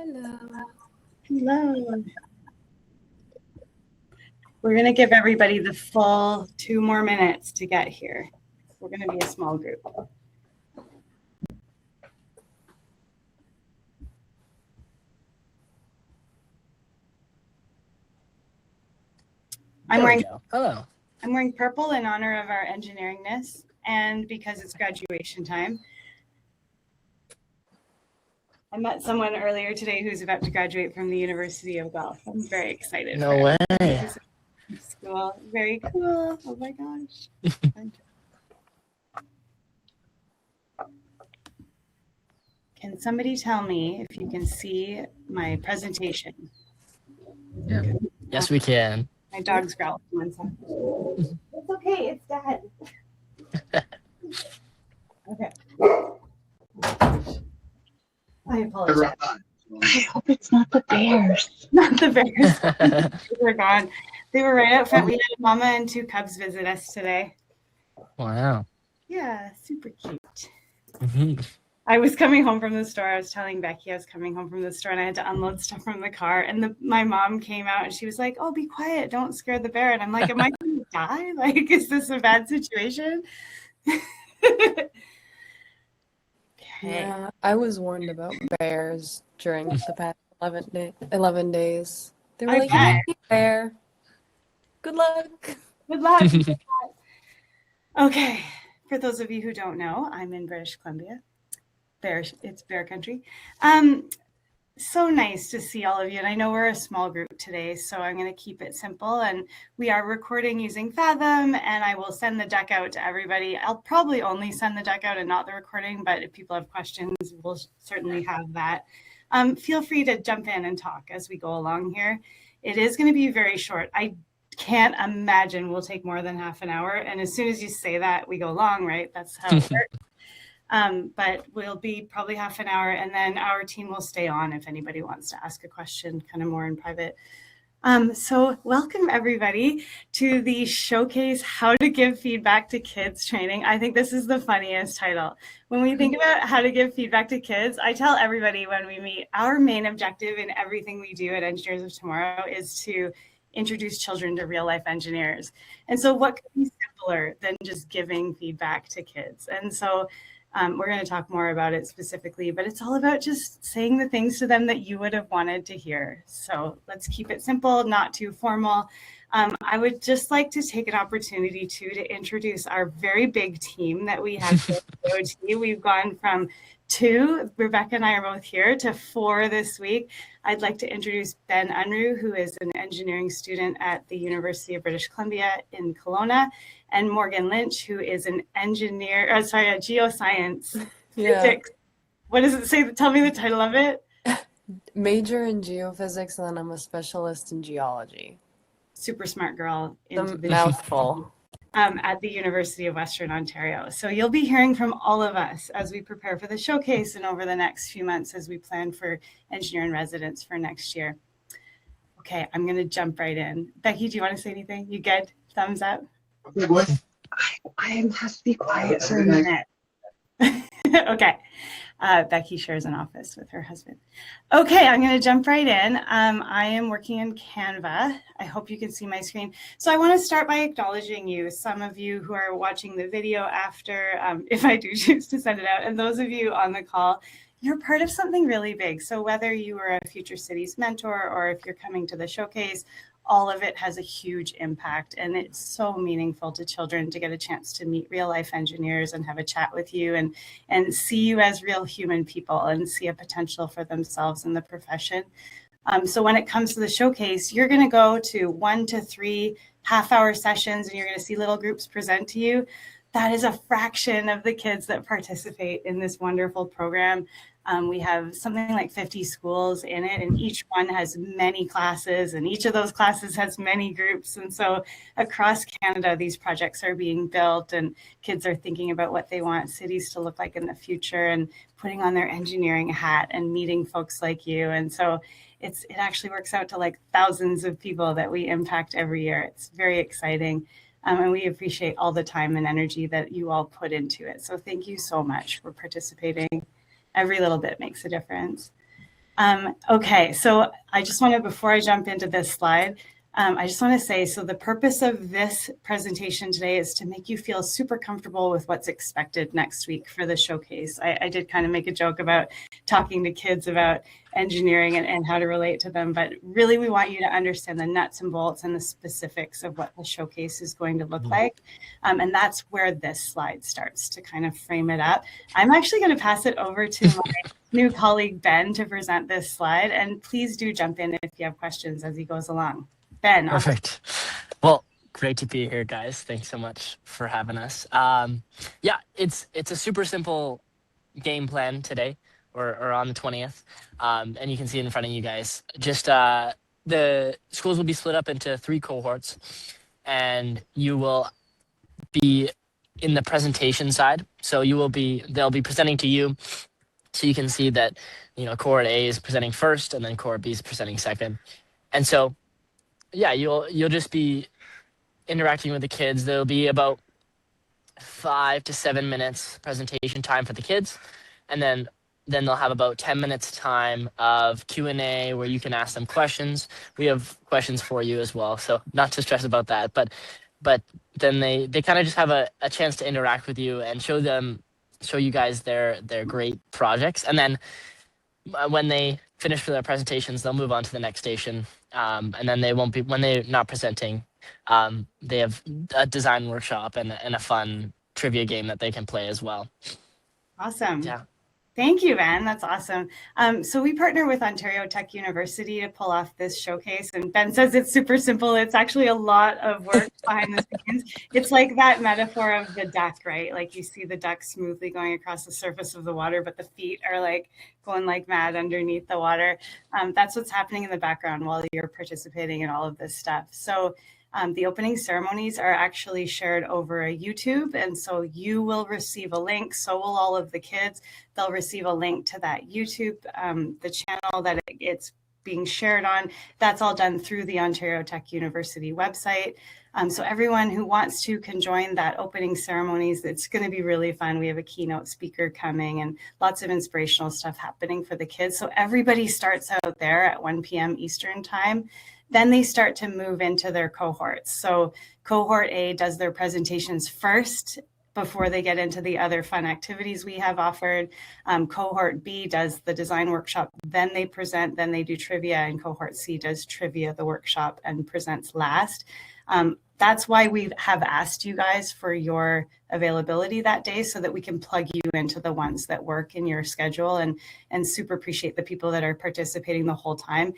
Hello. Hello. We're going to give everybody the full 2 more minutes to get here. We're going to be a small group. Hello. I'm wearing purple in honor of our engineeringness and because it's graduation time. I met someone earlier today who's about to graduate from the University of Guelph. I'm very excited. No way. School. Very cool. Oh my gosh. Can somebody tell me if you can see my presentation? Yep. Yes, we can. My dog's growling one second. It's okay, it's Dad. Okay. I apologize. I hope it's not the bears. Not the bears. They were gone. They were right out front. We had a mama and 2 cubs visit us today. Wow. Yeah, super cute. Mm-hmm. I was coming home from the store. I was telling Becky I was coming home from the store and I had to unload stuff from the car. And my mom came out and she was like, "Oh, be quiet. Don't scare the bear." And I'm like, "Am I going to die? Like, is this a bad situation?" Okay. Yeah, I was warned about bears during the past 11 days. They were like, Okay. "Hey, bear, good luck." Good luck. Okay. For those of you who don't know, I'm in British Columbia. It's bear country. So nice to see all of you. And I know we're a small group today, so I'm going to keep it simple. And we are recording using Fathom, and I will send the deck out to everybody. I'll probably only send the deck out and not the recording, but if people have questions, we'll certainly have that. Feel free to jump in and talk as we go along here. It is going to be very short. I can't imagine we'll take more than half an hour. And as soon as you say that, we go long, right? That's how it works. But we'll be probably half an hour, and then our team will stay on if anybody wants to ask a question kind of more in private. So welcome everybody to the Showcase How to Give Feedback to Kids training. I think this is the funniest title. When we think about how to give feedback to kids, I tell everybody when we meet, our main objective in everything we do at Engineers of Tomorrow is to introduce children to real life engineers. And so what could be simpler than just giving feedback to kids? And so we're going to talk more about it specifically, but it's all about just saying the things to them that you would have wanted to hear. So let's keep it simple, not too formal. I would just like to take an opportunity to introduce our very big team that we have here at OT. We've gone from 2, Rebecca and I are both here, to 4 this week. I'd like to introduce Ben Unruh, who is an engineering student at the University of British Columbia in Kelowna, and Morgan Lynch, who is an a geoscience physics. What does it say? Tell me the title of it. Major in geophysics, and then I'm a specialist in geology. Super smart girl. The mouthful. At the University of Western Ontario. So you'll be hearing from all of us as we prepare for the showcase and over the next few months as we plan for engineer in residence for next year. Okay, I'm going to jump right in. Becky, do you want to say anything? You good? Thumbs up? Okay, what? I have to be quiet for a minute. Okay. Becky shares an office with her husband. Okay, I'm going to jump right in. I am working in Canva. I hope you can see my screen. So I want to start by acknowledging you, some of you who are watching the video after, if I do choose to send it out, and those of you on the call, you're part of something really big. So whether you are a Future Cities mentor or if you're coming to the showcase, all of it has a huge impact, and it's so meaningful to children to get a chance to meet real life engineers and have a chat with you and see you as real human people and see a potential for themselves in the profession. So when it comes to the showcase, you're going to go to 1 to 3 half-hour sessions and you're going to see little groups present to you. That is a fraction of the kids that participate in this wonderful program. We have something like 50 schools in it, and each one has many classes, and each of those classes has many groups. And so across Canada, these projects are being built, and kids are thinking about what they want cities to look like in the future and putting on their engineering hat and meeting folks like you. And so it actually works out to like thousands of people that we impact every year. It's very exciting. And we appreciate all the time and energy that you all put into it. So thank you so much for participating. Every little bit makes a difference. Okay, so I just want to, before I jump into this slide, I just want to say, so the purpose of this presentation today is to make you feel super comfortable with what's expected next week for the showcase. I did kind of make a joke about talking to kids about engineering and how to relate to them, but really we want you to understand the nuts and bolts and the specifics of what the showcase is going to look like. And that's where this slide starts to kind of frame it up. I'm actually going to pass it over to my new colleague, Ben, to present this slide. And please do jump in if you have questions as he goes along. Ben. Perfect. Well, great to be here, guys. Thanks so much for having us. Yeah, it's a super simple game plan today, or on the 20th, and you can see it in front of you guys. Just the schools will be split up into 3 cohorts, and you will be in the presentation side. So they'll be presenting to you, so you can see that cohort A is presenting first, and then cohort B is presenting second, and so. Yeah, you'll just be interacting with the kids. There'll be about 5 to 7 minutes presentation time for the kids, and then they'll have about 10 minutes time of Q&A where you can ask them questions. We have questions for you as well, so not to stress about that. But then they kind of just have a chance to interact with you and show you guys their great projects, and then when they finish for their presentations, they'll move on to the next station. And then they won't be, when they're not presenting, they have a design workshop and a fun trivia game that they can play as well. Awesome. Yeah. Thank you, Ben. That's awesome. So we partner with Ontario Tech University to pull off this showcase. And Ben says it's super simple. It's actually a lot of work behind the scenes. It's like that metaphor of the duck, right? Like you see the duck smoothly going across the surface of the water, but the feet are like going like mad underneath the water. That's what's happening in the background while you're participating in all of this stuff. So the opening ceremonies are actually shared over a YouTube, and so you will receive a link. So will all of the kids. They'll receive a link to that YouTube, the channel that it's being shared on. That's all done through the Ontario Tech University website. So everyone who wants to can join that opening ceremonies. It's going to be really fun. We have a keynote speaker coming and lots of inspirational stuff happening for the kids. So everybody starts out there at 1 p.m. Eastern time. Then they start to move into their cohorts. So cohort A does their presentations first before they get into the other fun activities we have offered. Cohort B does the design workshop, then they present, then they do trivia, and cohort C does trivia, the workshop, and presents last. That's why we have asked you guys for your availability that day so that we can plug you into the ones that work in your schedule, and super appreciate the people that are participating the whole time.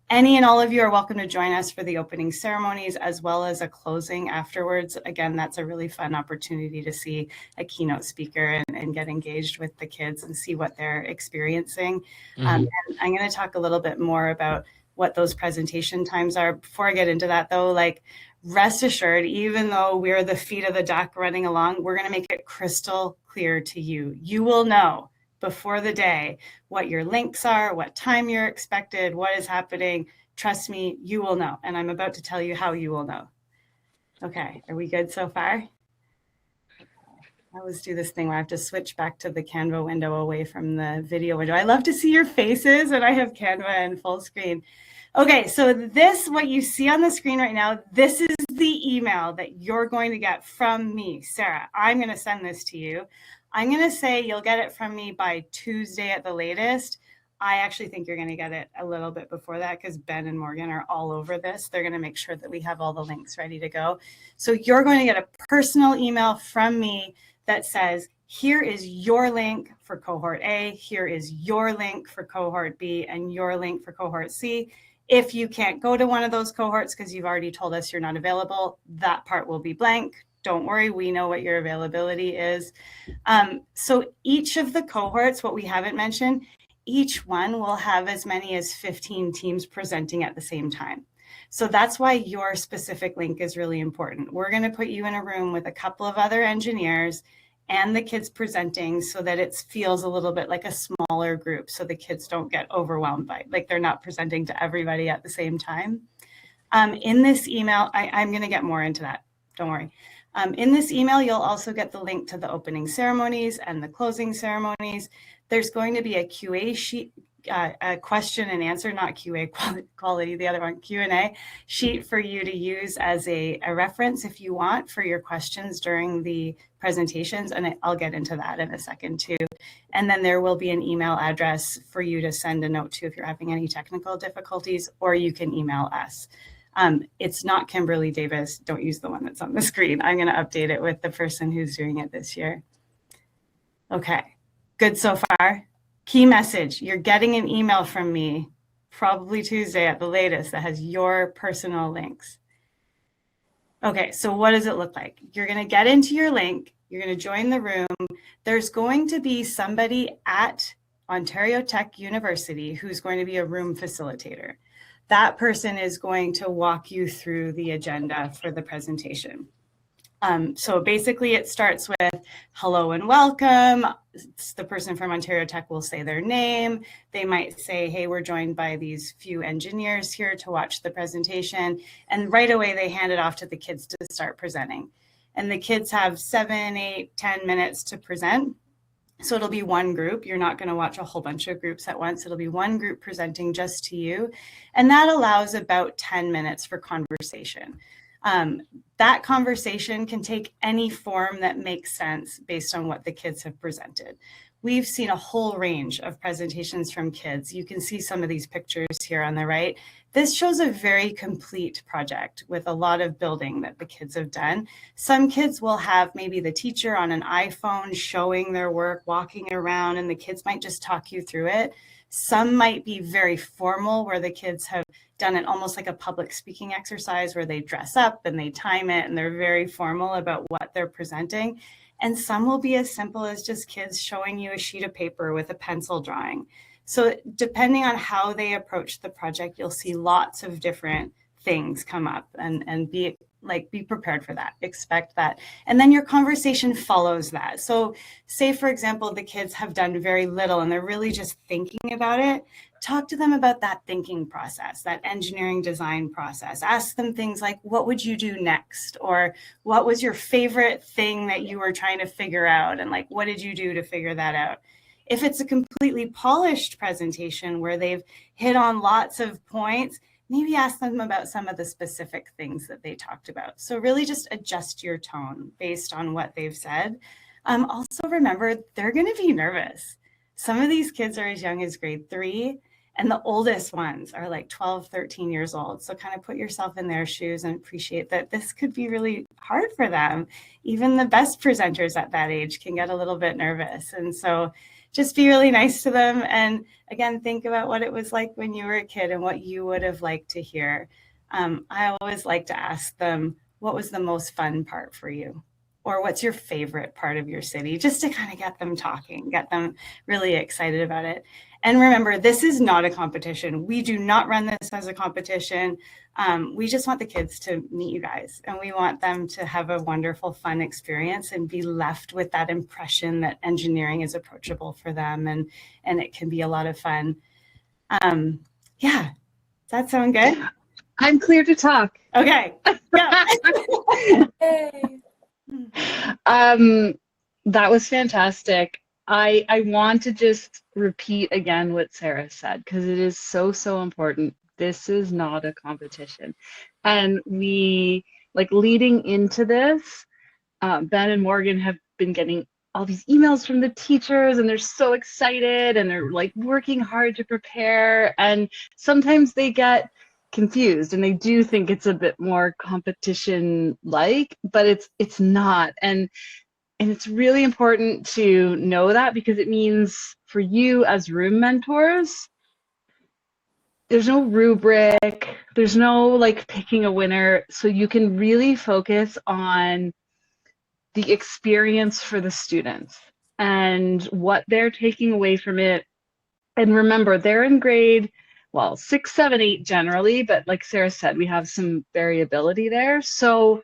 Any and all of you are welcome to join us for the opening ceremonies as well as a closing afterwards. Again, that's a really fun opportunity to see a keynote speaker and get engaged with the kids and see what they're experiencing. And I'm going to talk a little bit more about what those presentation times are. Before I get into that though, like rest assured, even though we're the feet of the duck running along, we're going to make it crystal clear to you. You will know before the day what your links are, what time you're expected, what is happening. Trust me, you will know. And I'm about to tell you how you will know. Okay, are we good so far? I always do this thing where I have to switch back to the Canva window away from the video window. I love to see your faces and I have Canva in full screen. Okay, so this, what you see on the screen right now, this is the email that you're going to get from me, Sarah. I'm going to send this to you. I'm going to say you'll get it from me by Tuesday at the latest. I actually think you're going to get it a little bit before that because Ben and Morgan are all over this. They're going to make sure that we have all the links ready to go. So you're going to get a personal email from me that says, here is your link for cohort A, here is your link for cohort B, and your link for cohort C. If you can't go to one of those cohorts because you've already told us you're not available, that part will be blank. Don't worry, we know what your availability is. So each of the cohorts, what we haven't mentioned, each one will have as many as 15 teams presenting at the same time. So that's why your specific link is really important. We're going to put you in a room with a couple of other engineers and the kids presenting so that it feels a little bit like a smaller group so the kids don't get overwhelmed by, like they're not presenting to everybody at the same time. In this email, I'm going to get more into that. Don't worry. In this email, you'll also get the link to the opening ceremonies and the closing ceremonies. There's going to be a a question and answer, not QA quality, the other one, Q&A sheet for you to use as a reference if you want for your questions during the presentations. And I'll get into that in a second too. And then there will be an email address for you to send a note to if you're having any technical difficulties, or you can email us. It's not Kimberly Davis. Don't use the one that's on the screen. I'm going to update it with the person who's doing it this year. Okay, good so far. Key message, you're getting an email from me, probably Tuesday at the latest, that has your personal links. Okay, so what does it look like? You're going to get into your link. You're going to join the room. There's going to be somebody at Ontario Tech University who's going to be a room facilitator. That person is going to walk you through the agenda for the presentation. So basically it starts with hello and welcome. The person from Ontario Tech will say their name. They might say, hey, we're joined by these few engineers here to watch the presentation. And right away they hand it off to the kids to start presenting. And the kids have 7, 8, 10 minutes to present. So it'll be one group. You're not going to watch a whole bunch of groups at once. It'll be one group presenting just to you. And that allows about 10 minutes for conversation. That conversation can take any form that makes sense based on what the kids have presented. We've seen a whole range of presentations from kids. You can see some of these pictures here on the right. This shows a very complete project with a lot of building that the kids have done. Some kids will have maybe the teacher on an iPhone showing their work, walking around, and the kids might just talk you through it. Some might be very formal, where the kids have done it almost like a public speaking exercise where they dress up and they time it and they're very formal about what they're presenting. And some will be as simple as just kids showing you a sheet of paper with a pencil drawing. So depending on how they approach the project, you'll see lots of different things come up, and be prepared for that, expect that. And then your conversation follows that. So say, for example, the kids have done very little and they're really just thinking about it. Talk to them about that thinking process, that engineering design process. Ask them things like, what would you do next? Or what was your favorite thing that you were trying to figure out? And like, what did you do to figure that out? If it's a completely polished presentation where they've hit on lots of points, maybe ask them about some of the specific things that they talked about. So really just adjust your tone based on what they've said. Also remember, they're going to be nervous. Some of these kids are as young as grade 3, and the oldest ones are like 12, 13 years old. So kind of put yourself in their shoes and appreciate that this could be really hard for them. Even the best presenters at that age can get a little bit nervous. And so just be really nice to them. And again, think about what it was like when you were a kid and what you would have liked to hear. I always like to ask them, what was the most fun part for you? Or what's your favorite part of your city? Just to kind of get them talking, get them really excited about it. And remember, this is not a competition. We do not run this as a competition. We just want the kids to meet you guys, and we want them to have a wonderful, fun experience and be left with that impression that engineering is approachable for them, and it can be a lot of fun. Yeah, does that sound good? I'm clear to talk. Okay. Yeah. Yay. That was fantastic. I want to just repeat again what Sarah said, because it is so, so important. This is not a competition. And we, like, leading into this, Ben and Morgan have been getting all these emails from the teachers, and they're so excited, and they're like working hard to prepare. And sometimes they get confused and they do think it's a bit more competition like, but it's not. And it's really important to know that, because it means for you as room mentors, there's no rubric, there's no like picking a winner. So you can really focus on the experience for the students and what they're taking away from it. And remember, they're in grade, well, 6, 7, 8 generally, but like Sarah said, we have some variability there. So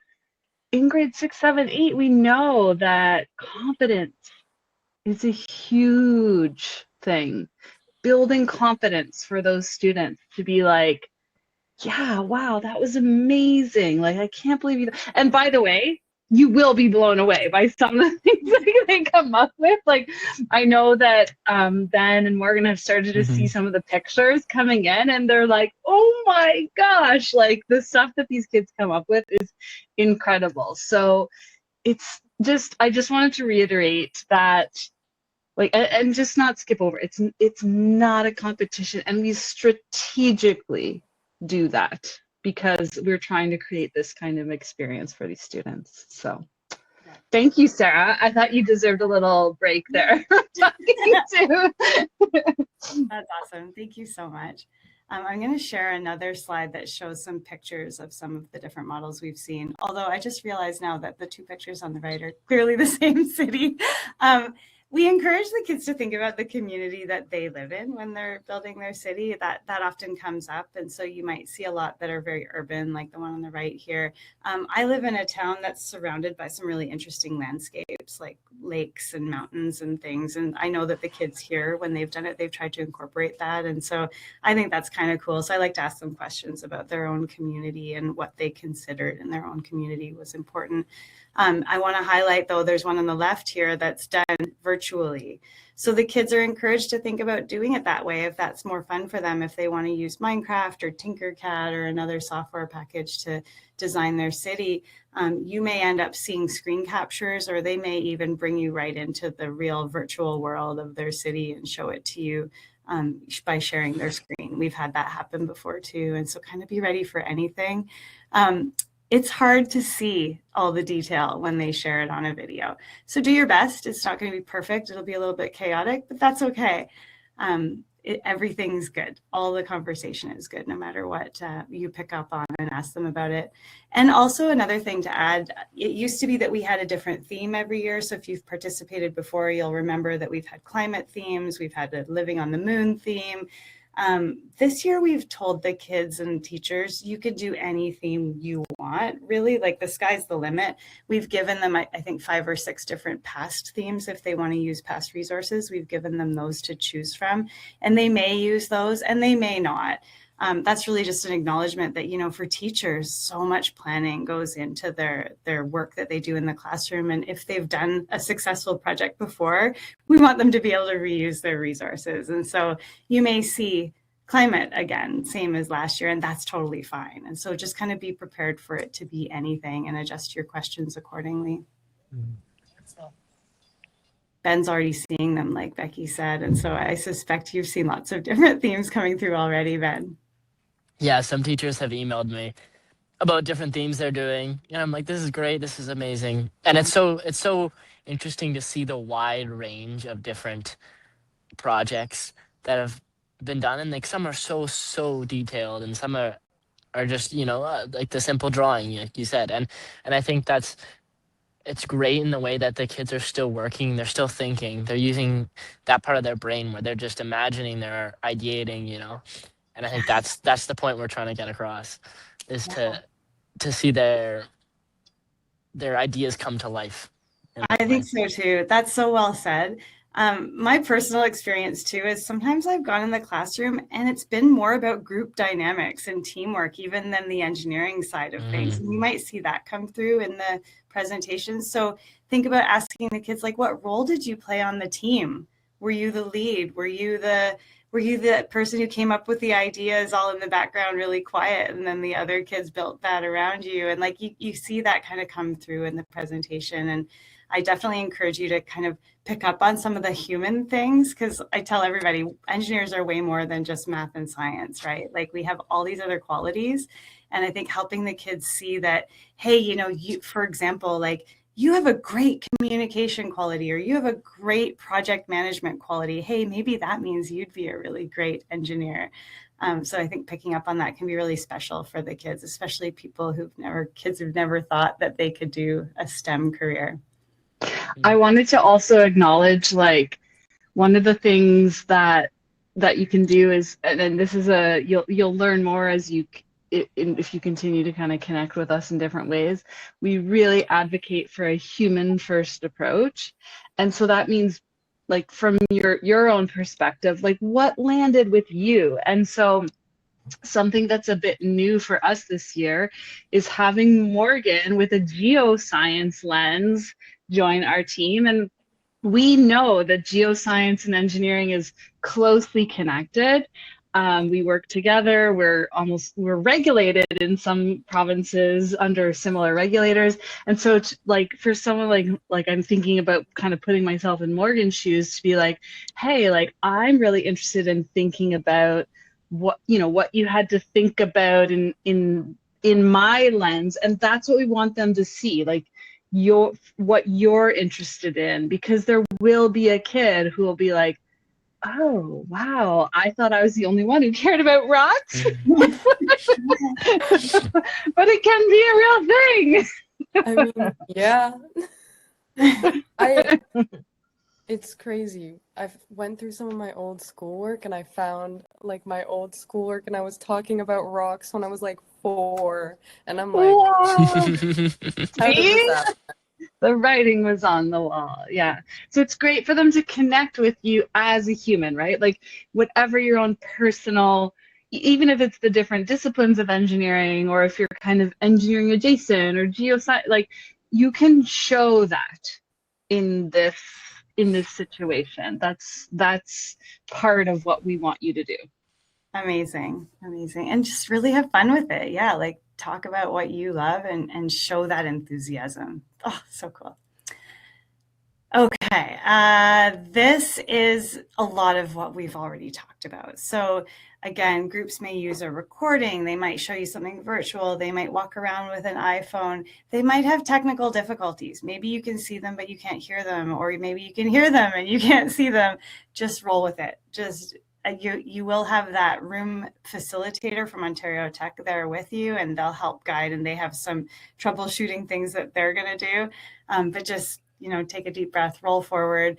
in grade 6, 7, 8, we know that confidence is a huge thing. Building confidence for those students to be like, yeah, wow, that was amazing. Like, I can't believe you. And by the way, you will be blown away by some of the things that they come up with. Like, I know that Ben and Morgan have started to see some of the pictures coming in, and they're like, oh my gosh, like the stuff that these kids come up with is incredible. So it's just, I just wanted to reiterate that, like, and just not skip over. It's not a competition, and we strategically do that because we're trying to create this kind of experience for these students. So thank you, Sarah. I thought you deserved a little break there. Talking to. That's awesome. Thank you so much. I'm going to share another slide that shows some pictures of some of the different models we've seen. Although I just realized now that the two pictures on the right are clearly the same city. We encourage the kids to think about the community that they live in when they're building their city. That often comes up. And so you might see a lot that are very urban, like the one on the right here. I live in a town that's surrounded by some really interesting landscapes, like lakes and mountains and things. And I know that the kids here, when they've done it, they've tried to incorporate that. And so I think that's kind of cool. So I like to ask them questions about their own community and what they considered in their own community was important. I want to highlight, though, there's one on the left here that's done virtually. So the kids are encouraged to think about doing it that way if that's more fun for them, if they want to use Minecraft or Tinkercad or another software package to design their city. You may end up seeing screen captures, or they may even bring you right into the real virtual world of their city and show it to you by sharing their screen. We've had that happen before too. And so kind of be ready for anything. It's hard to see all the detail when they share it on a video. So do your best. It's not going to be perfect. It'll be a little bit chaotic, but that's okay. Everything's good. All the conversation is good, no matter what you pick up on and ask them about it. And also another thing to add, it used to be that we had a different theme every year. So if you've participated before, you'll remember that we've had climate themes. We've had a living on the moon theme. This year we've told the kids and teachers, you could do any theme you want, really, like the sky's the limit. We've given them, I think, 5 or 6 different past themes. If they want to use past resources, we've given them those to choose from, and they may use those and they may not. That's really just an acknowledgement that, you know, for teachers, so much planning goes into their work that they do in the classroom. And if they've done a successful project before, we want them to be able to reuse their resources. And so you may see climate again, same as last year, and that's totally fine. And so just kind of be prepared for it to be anything and adjust your questions accordingly. Ben's already seeing them, like Becky said. And so I suspect you've seen lots of different themes coming through already, Ben. Yeah, some teachers have emailed me about different themes they're doing, and I'm like, this is great, this is amazing. And it's so interesting to see the wide range of different projects that have been done, and like some are so detailed, and some are just, you know, like the simple drawing, like you said. And I think it's great in the way that the kids are still working, they're still thinking, they're using that part of their brain where they're just imagining, they're ideating, you know. And I think that's the point we're trying to get across, is to see their ideas come to life. I think so too. That's so well said. My personal experience too is sometimes I've gone in the classroom and it's been more about group dynamics and teamwork even than the engineering side of things. And you might see that come through in the presentation. So think about asking the kids, like, what role did you play on the team? Were you the lead? Were you the person who came up with the ideas all in the background really quiet, and then the other kids built that around you? And like you see that kind of come through in the presentation. And I definitely encourage you to kind of pick up on some of the human things, because I tell everybody engineers are way more than just math and science, right? Like we have all these other qualities. And I think helping the kids see that, hey, you know, you, for example, like you have a great communication quality, or you have a great project management quality. Hey, maybe that means you'd be a really great engineer. So I think picking up on that can be really special for the kids, especially kids who've never thought that they could do a STEM career. I wanted to also acknowledge, like, one of the things that you can do is, and this is you'll learn more as if you continue to kind of connect with us in different ways. We really advocate for a human first approach. And so that means, like, from your own perspective, like what landed with you. And so something that's a bit new for us this year is having Morgan with a geoscience lens join our team. And we know that geoscience and engineering is closely connected. We work together. We're regulated in some provinces under similar regulators. And so like for someone like I'm thinking about kind of putting myself in Morgan's shoes to be like, hey, like I'm really interested in thinking about what you had to think about in my lens. And that's what we want them to see. Like what you're interested in, because there will be a kid who will be like, oh wow, I thought I was the only one who cared about rocks. But it can be a real thing. I mean, yeah. It's crazy. I went through some of my old schoolwork and I found like my old schoolwork and I was talking about rocks when I was like 4 and I'm like, Wow. how did this happen? The writing was on the wall. Yeah. So it's great for them to connect with you as a human, right? Like whatever your own personal, even if it's the different disciplines of engineering, or if you're kind of engineering adjacent or geoscience, like you can show that in this situation. That's part of what we want you to do. Amazing. And just really have fun with it. Yeah, like talk about what you love and show that enthusiasm. Oh, so cool. Okay, this is a lot of what we've already talked about. So again, groups may use a recording, they might show you something virtual, they might walk around with an iPhone, they might have technical difficulties. Maybe you can see them, but you can't hear them, or maybe you can hear them and you can't see them. Just roll with it. You will have that room facilitator from Ontario Tech there with you, and they'll help guide, and they have some troubleshooting things that they're going to do. But just, take a deep breath, roll forward.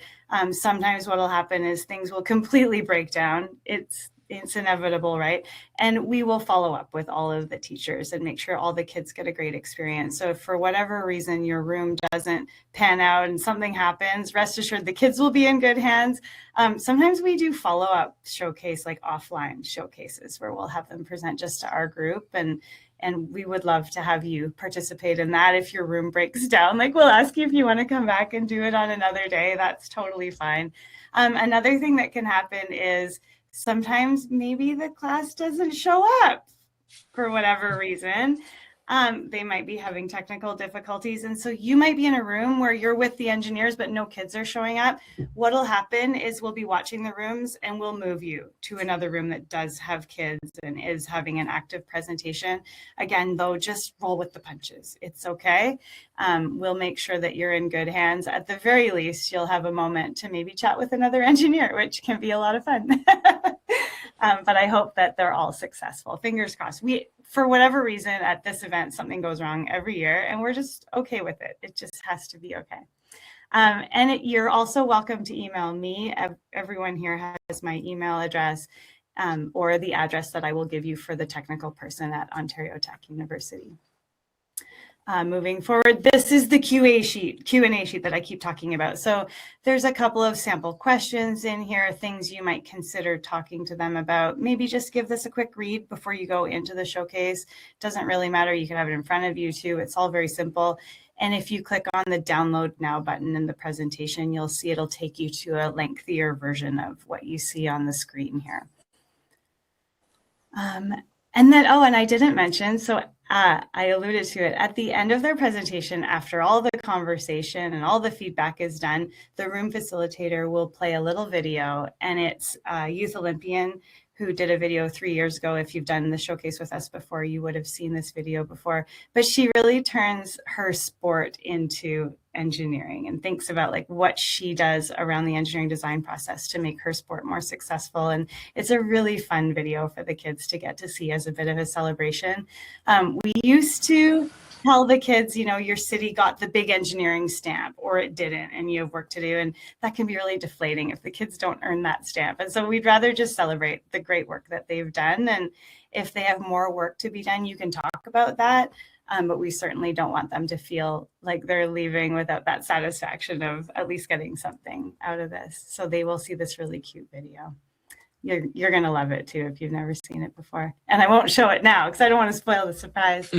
Sometimes what will happen is things will completely break down. It's inevitable, right? And we will follow up with all of the teachers and make sure all the kids get a great experience. So if for whatever reason your room doesn't pan out and something happens, rest assured the kids will be in good hands. Sometimes we do follow-up showcase, like offline showcases, where we'll have them present just to our group, and we would love to have you participate in that. If your room breaks down, like we'll ask you if you want to come back and do it on another day. That's totally fine. Another thing that can happen is sometimes maybe the class doesn't show up for whatever reason. They might be having technical difficulties. And so you might be in a room where you're with the engineers, but no kids are showing up. What'll happen is we'll be watching the rooms and we'll move you to another room that does have kids and is having an active presentation. Again, though, just roll with the punches. It's okay. We'll make sure that you're in good hands. At the very least, you'll have a moment to maybe chat with another engineer, which can be a lot of fun. But I hope that they're all successful. Fingers crossed. For whatever reason, at this event, something goes wrong every year, and we're just okay with it. It just has to be okay. You're also welcome to email me. Everyone here has my email address, or the address that I will give you for the technical person at Ontario Tech University. Moving forward, this is the Q&A sheet that I keep talking about. So there's a couple of sample questions in here, things you might consider talking to them about. Maybe just give this a quick read before you go into the showcase. Doesn't really matter. You can have it in front of you too. It's all very simple. And if you click on the download now button in the presentation, you'll see it'll take you to a lengthier version of what you see on the screen here. And I didn't mention, so I alluded to it, at the end of their presentation, after all the conversation and all the feedback is done, the room facilitator will play a little video, and it's a youth Olympian who did a video 3 years ago. If you've done the showcase with us before, you would have seen this video before, but she really turns her sport into engineering and thinks about like what she does around the engineering design process to make her sport more successful. And it's a really fun video for the kids to get to see as a bit of a celebration. We used to tell the kids, your city got the big engineering stamp or it didn't, and you have work to do. And that can be really deflating if the kids don't earn that stamp. And so we'd rather just celebrate the great work that they've done. And if they have more work to be done, you can talk about that. But we certainly don't want them to feel like they're leaving without that satisfaction of at least getting something out of this. So they will see this really cute video. you're gonna love it too if you've never seen it before. And I won't show it now because I don't want to spoil the surprise.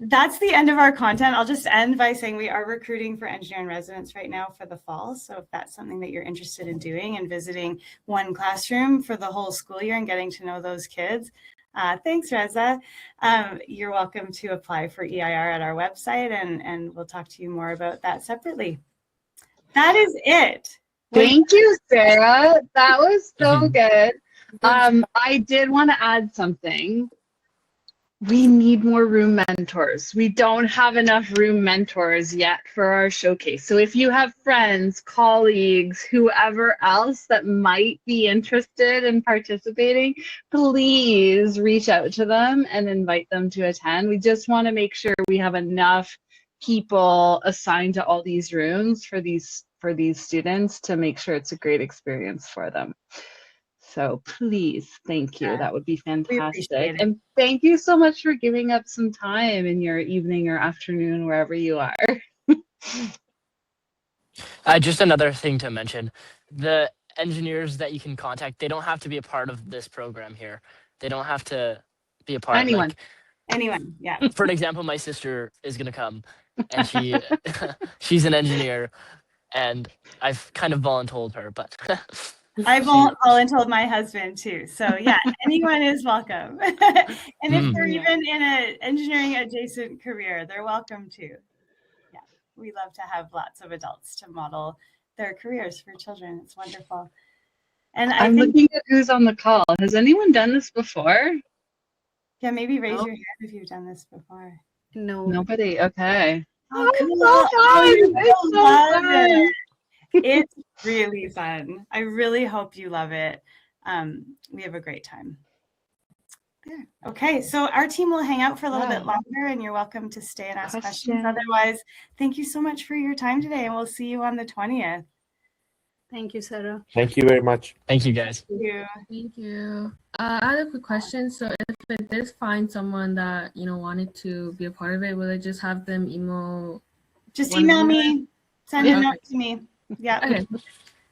That's the end of our content. I'll just end by saying we are recruiting for engineering residents right now for the fall. So if that's something that you're interested in doing and visiting one classroom for the whole school year and getting to know those kids, thanks, Reza. You're welcome to apply for EIR at our website, and we'll talk to you more about that separately. That is it. Thank you, Sarah. That was so good. I did want to add something. We need more room mentors. We don't have enough room mentors yet for our showcase. So if you have friends, colleagues, whoever else that might be interested in participating, please reach out to them and invite them to attend. We just want to make sure we have enough people assigned to all these rooms for these students to make sure it's a great experience for them. So please, thank you. That would be fantastic. And thank you so much for giving up some time in your evening or afternoon, wherever you are. Just another thing to mention, the engineers that you can contact, they don't have to be a part of this program here. They don't have to be a part. Anyone. Anyone, yeah. For example, my sister is going to come, and she's an engineer, and I've kind of voluntold her, but... I've voluntold my husband too. So yeah, anyone is welcome. And if they're even in an engineering adjacent career, they're welcome too. Yeah, we love to have lots of adults to model their careers for children. It's wonderful. And I'm looking at who's on the call. Has anyone done this before? Yeah, maybe raise your hand if you've done this before. No. Nobody. Okay. Oh, cool. It's so fun. It's really fun. I really hope you love it. We have a great time. There. Okay, so our team will hang out for a little bit longer, and you're welcome to stay and ask questions. Otherwise, thank you so much for your time today, and we'll see you on the 20th. Thank you, Sarah. Thank you very much. Thank you, guys. Thank you. Thank you. I had a quick question. So if it did find someone that, wanted to be a part of it, will I just have them email? Just email me. Send a note to me. Yeah.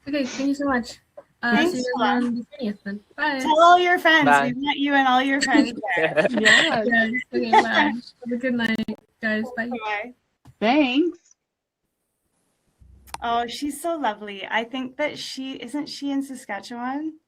Okay, thank you so much. Thanks, see you on the 20th then. Bye. Tell all your friends. Bye. We met you and all your friends there. Yeah. Yes, okay, bye. Have a good night, guys. Bye. Bye. Thanks. Oh, she's so lovely. I think that isn't she in Saskatchewan?